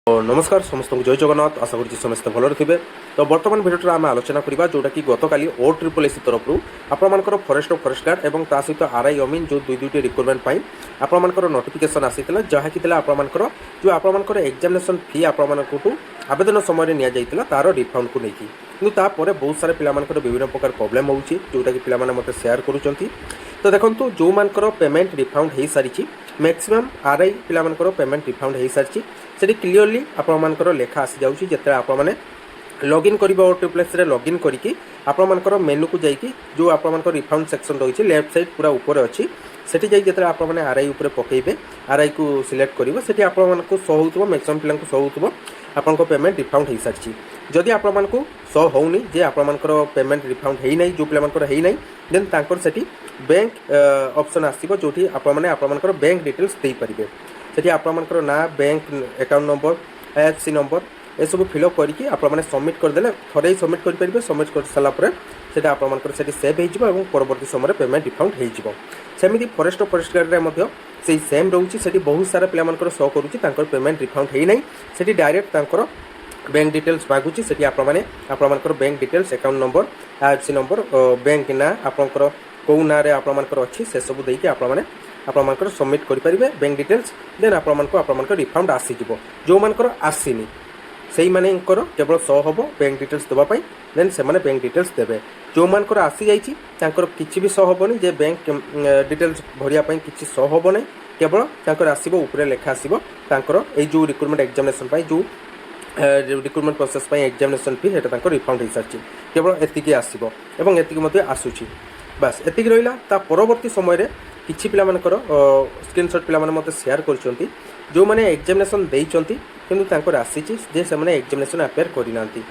नमस्कार समस्त जय जगन्नाथ आशा करुँच समस्ते भलरे थे। तो बर्तमान भिडियो आम आलोचना करवा जोटा कि गतकाली OSSC तरफ आपर फरेस्ट गार्ड और ता सहित RI अमीन जो दुईटी रिक्रुटमेंट आपर नोटिफिकेशन आसाला जहाँकि आपर जो आपर एग्जामिनेशन फी आपको आवेदन समय नि तार रिफंड को लेकिन किंतु तापर बहुत सारे पिलामानकर विभिन्न प्रकार प्रोब्लेम होउछि जोटा कि पिलामाने मते शेयर करूचंती। तो देखंतु जो मानकर पेमेंट रिफंड हो सारी मैक्सिमम RI पिलामानकर पेमेंट रिफंड हो सारी से क्लीयरली आपर लेखा आसी जाउछि जेते आपर लॉगिन करिबा OSSC रे लॉगिन करिकि आपर मेनू को जाइकि जो आपर रिफंड सेक्शन रही लेफ्ट साइड पूरा ऊपर अच्छी सेठी जाई जेते आपर RI ऊपर पकेबे RI को सिलेक्ट करिवो सेठी आपर को शो होतबो मैक्सिमम पिला को शो होतबो आपन पेमेंट रिफंड हो सारी जदि आपण को शो होनी जे आपण पेमेंट रिफंड है नहीं जो पिलामानकर है नहीं देन तांकर सेठी बैंक ऑप्शन आसीबो जोठी आपण बैंक डिटेल्स दे परिबे सेठी आपण ना bank account number IFSC number A सब फिलअप करके आपने सबमिट करदे थे सबमिट करेंगे सबमिट कर सारापर से आपर सेव हो परवर्ती समय पेमेंट रिफंड होमती फरेस्ट गार्ड से सेम रोचे बहुत सारा पिला शो करुँच पेमेंट रिफंड है नहीं से डायरेक्ट बैंक डिटेल्स मागुची से आपर bank details account number IFSC number bank ना आपंकर कौ ना आपर अच्छी से सब देकी आपर सबमिट करेंगे बैंक डिटेल्स देन आपको रिफंड आसीज जो मानकर आसीनी से मानकर केवल शो हम बैंक डिटेल्स देवाई देन से बैंक डिटेल्स देवे जो मानकर आसी जाइए किसी भी शो हेनी जे बैंक डिटेल्स भरियापाई किसी शो हम ना केवल आसो ऊपर लेखा आसो जो रिक्रुटमेंट एग्जामिनेशन जो रिक्रुटमेंट प्रोसेस एग्जामिनेशन फी है रिफंड हो सारी केवल एतिकी आसो एतिकी आसूची बास एतिकी रहा ता परवर्ती समय किछि पिलामानकर स्क्रीनशॉट पिलामाने मते शेयर करछंती जो माने एग्जामिनेशन देइछंती किंतु तांकर आसीची जे से माने एग्जामिनेशन अपेयर करिनांती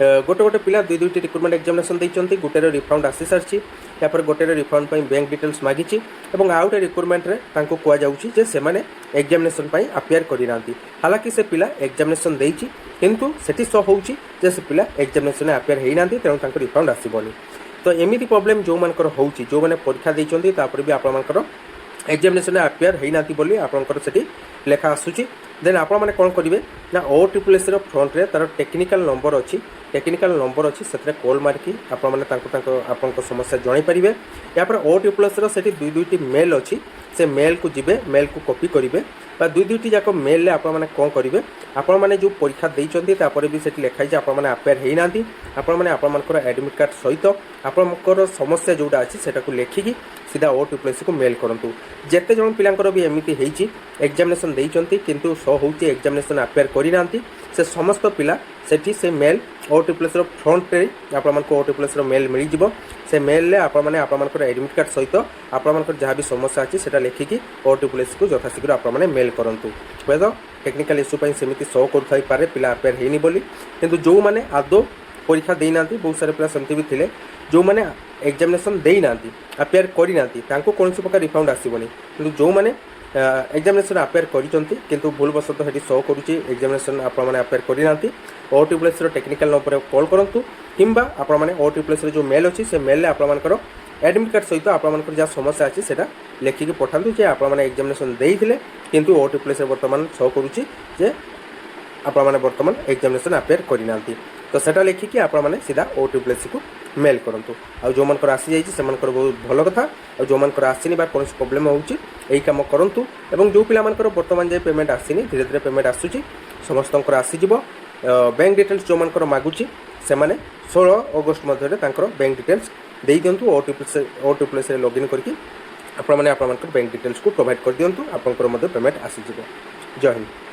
गोटे गोटे पिला दुईटी रिक्रुटमेंट एग्जामिनेशन देइछंती गोटेर रिफंड आसी सारछि या पर गोटेर रिफंड पई बैंक डिटेल्स मागिछि एवं आउटे रिक्रुटमेंट रे तांको कुआ जाउछि जे से माने एग्जामिनेशन पई अपेयर करिनांती हालांकि से पिला एग्जामिनेशन देइछि किंतु सेठी शो होउछि जे से पिला एग्जामिनेशन अपेयर हेइनांती तेणु तांको रिफंड आसीबोनी। तो एमिति प्रॉब्लम जो मानकर होउछि जो माने परीक्षा देइछंती तापर भी आपनकर एग्जामिनेशन अपेयर हेइ नाती बोली आपनकर सेठी लेखा आसुछि देन आपण माने कोन करिवे ना OSSC रो फ्रंट रे तार टेक्निकल नंबर अछि सेतरे कॉल मारकी आपण माने आपनकर समस्या जणाई परिबे या पर OSSC रो सेठी दुईटी मेल अछि से मेल को जिबे मेल को कॉपी करिवे बा दुईटी जाक मेल ले आपण माने कोन करिवे आपण माने जो परीक्षा देइछंती तापर भी सेठी लेखाइ जे आपण माने अपेयर हेइ नांती आपण माने आपनकर एडमिट कार्ड सहित आपनकर समस्या जोडा अछि सेटा को लेखिकी सीधा OSSC को मेल करंतु जेते जण पिलांकर भी एमिति हेइची एग्जामिनेशन देइछंती किंतु शो होउची एग्जामिनेशन अपेयर करि नांती से समस्त पिला सेठी से मेल OSSC रो फ्रंट रे आपनकर OSSC रो मेल मिलि जिवो से मेल ले आपनकर एडमिट कार्ड सहित आपनकर जहाँ भी समस्या अछि सेटा लेखिकी OSSC को यथाशीघ्र आपने मेल करंतु वेद टेक्निकल इश्यू पई सेमिति शो करथाई पारे पिला अपेयर हेइनी बोली किंतु जो माने आदो परीक्षा देई नांती बहुत सारे पिला सेमति भी थिले जो माने एग्जामिनेशन देई नांती अपेयर करि नांती तांको कोनसी प्रकार रिफंड आसीबोनी किंतु जो माने एग्जामिनेशन अपेयर करिसंती किंतु भूलवशत हेटी शो करूची एग्जामिनेशन आपण माने अपेयर करि नांती OSSC रो टेक्निकल नंबर कॉल करंतु किंबा आपण माने OSSC रो जो मेल अछि से मेल ले आपण मानकर एडमिट कार्ड सहित आपण मानकर जा समस्या अछि सेटा लेखिकी पठांतु जे आपण माने एग्जामिनेशन देइथिले किंतु OSSC वर्तमान शो करूची जे आपण माने वर्तमान एग्जामिनेशन अपेयर करि नांती तो सेटा लेखिकी आपण माने सीधा OSSC को मेल करंतु आ जो मानकर आसी जाइछि से मानकर बहुत भलो कथा आ जो मानकर आसीनी बा कोनस प्रॉब्लम होउछि एई काम करंतु एवं जो पिला मानकर वर्तमान जे पेमेंट आसीनी धीरे धीरे पेमेंट आसुछि समस्तंकर आसी जिवो बैंक डिटेल्स जो मानकर मागुछि से माने 16 अगस्त मध्य तांकर बैंक डिटेल्स देई दियंतु OSSC रे लॉगिन करके आपण माने आपण मानकर बैंक डिटेल्स को प्रोवाइड कर दियंतु आपनकर मध्य पेमेंट आसी जिवो। जय हिंद।